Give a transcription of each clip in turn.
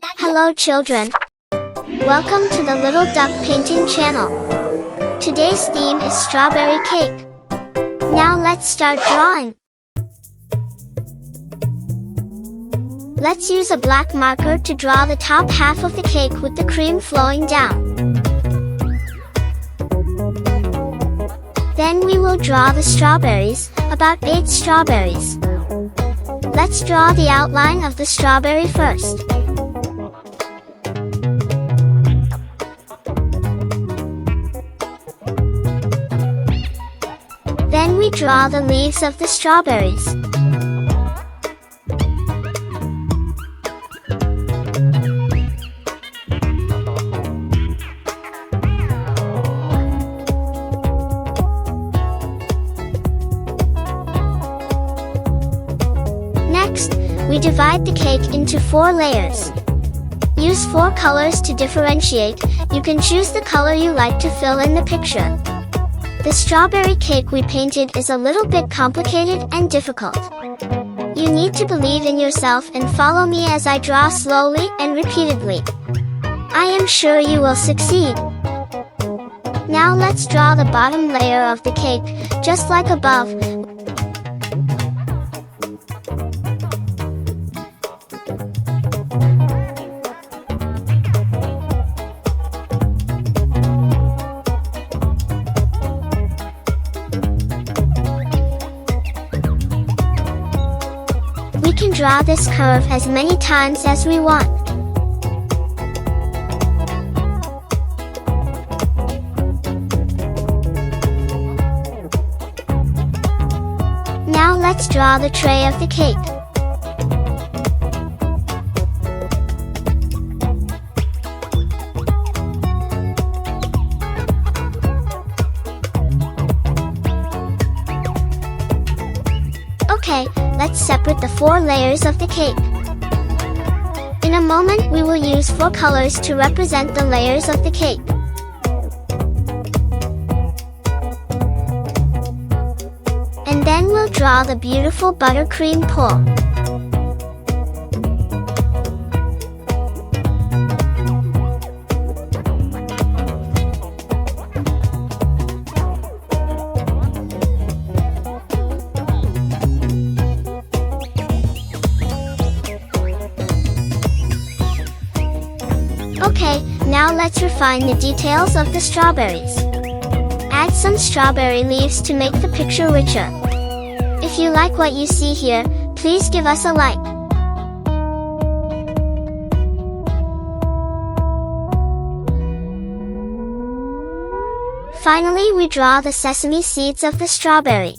Hello children. Welcome to the Little Duck Painting channel. Today's theme is strawberry cake. Now let's start drawing. Let's use a black marker to draw the top half of the cake with the cream flowing down. Then we will draw the strawberries, about 8 strawberries. Let's draw the outline of the strawberry first. Then we draw the leaves of the strawberries. Next, we divide the cake into 4 layers. Use 4 colors to differentiate. You can choose the color you like to fill in the picture. The strawberry cake we painted is a little bit complicated and difficult. You need to believe in yourself and follow me as I draw slowly and repeatedly. I am sure you will succeed. Now let's draw the bottom layer of the cake, just like above. We can draw this curve as many times as we want. Now let's draw the tray of the cake. Okay, let's separate the 4 layers of the cake. In a moment we will use 4 colors to represent the layers of the cake. And then we'll draw the beautiful buttercream pull. Okay, now let's refine the details of the strawberries. Add some strawberry leaves to make the picture richer. If you like what you see here, please give us a like. Finally, we draw the sesame seeds of the strawberry.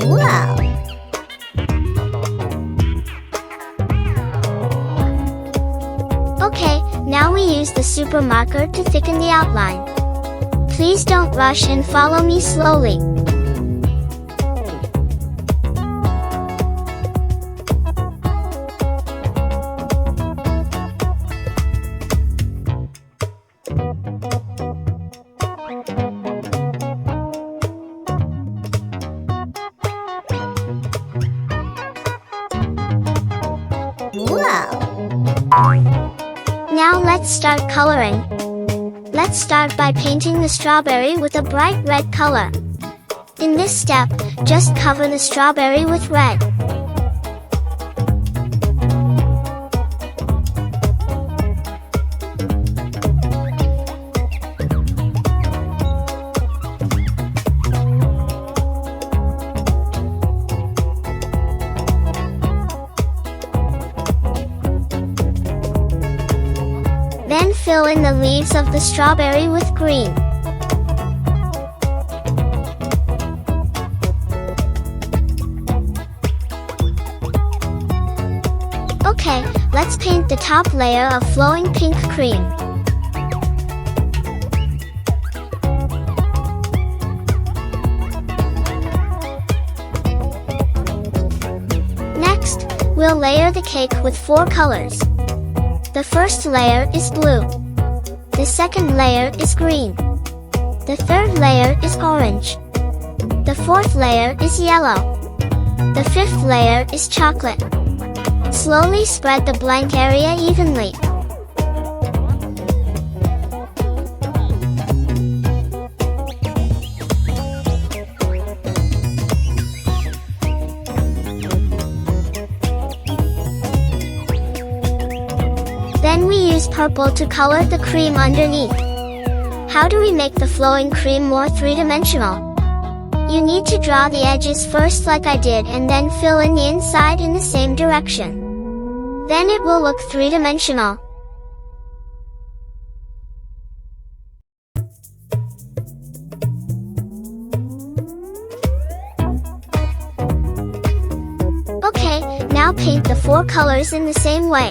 Wow! Okay, now we use the super marker to thicken the outline. Please don't rush and follow me slowly. Wow! Now let's start coloring. Let's start by painting the strawberry with a bright red color. In this step, just cover the strawberry with red. Then fill in the leaves of the strawberry with green. Okay, let's paint the top layer of flowing pink cream. Next, we'll layer the cake with 4 colors. The first layer is blue. The second layer is green. The third layer is orange. The fourth layer is yellow. The fifth layer is chocolate. Slowly spread the blank area evenly. Then we use purple to color the cream underneath. How do we make the flowing cream more three-dimensional? You need to draw the edges first like I did and then fill in the inside in the same direction. Then it will look three-dimensional. Okay, now paint the 4 colors in the same way.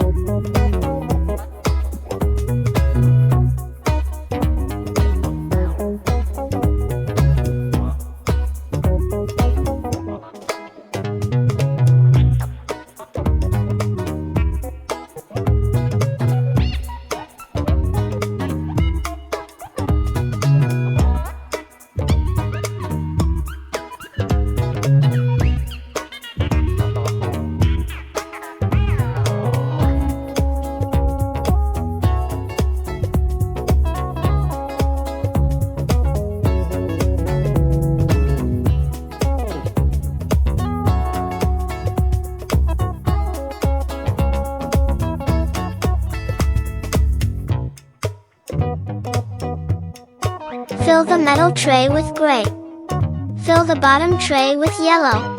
Fill the metal tray with gray. Fill the bottom tray with yellow.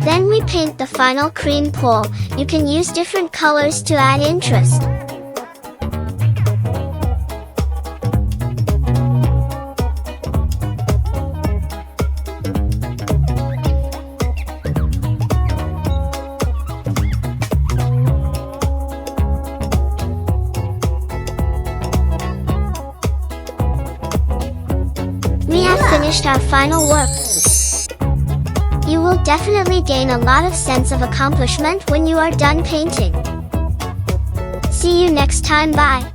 Then we paint the final cream pool. You can use different colors to add interest. We have finished our final work. You will definitely gain a lot of sense of accomplishment when you are done painting. See you next time, bye.